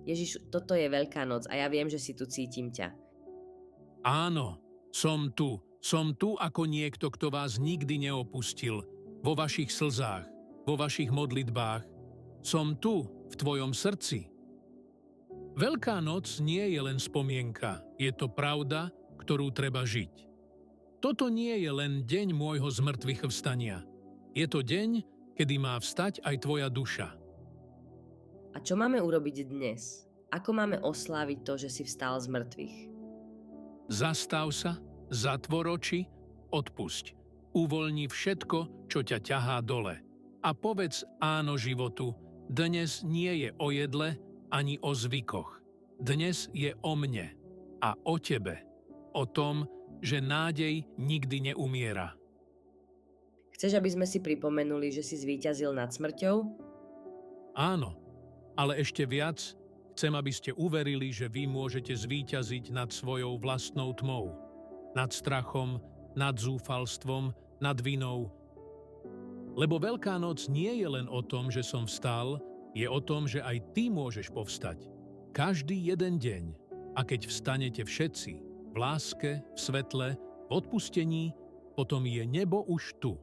Ježiš, toto je Veľká noc a ja viem, že si tu cítim ťa. Áno, som tu. Som tu ako niekto, kto vás nikdy neopustil. Vo vašich slzách, vo vašich modlitbách. Som tu, v tvojom srdci. Veľká noc nie je len spomienka, je to pravda, ktorú treba žiť. Toto nie je len deň môjho zmrtvých vstania. Je to deň, kedy má vstať aj tvoja duša. A čo máme urobiť dnes? Ako máme osláviť to, že si vstal z mŕtvych? Zastav sa, zatvor oči, odpusť. Uvoľni všetko, čo ťa ťahá dole. A povedz áno životu. Dnes nie je o jedle ani o zvykoch. Dnes je o mne a o tebe. O tom, že nádej nikdy neumiera. Chceš, aby sme si pripomenuli, že si zvíťazil nad smrťou? Áno, ale ešte viac chcem, aby ste uverili, že vy môžete zvíťaziť nad svojou vlastnou tmou. Nad strachom, nad zúfalstvom, nad vinou. Lebo Veľká noc nie je len o tom, že som vstal, je o tom, že aj ty môžeš povstať. Každý jeden deň. A keď vstanete všetci, v láske, v svetle, v odpustení, potom je nebo už tu.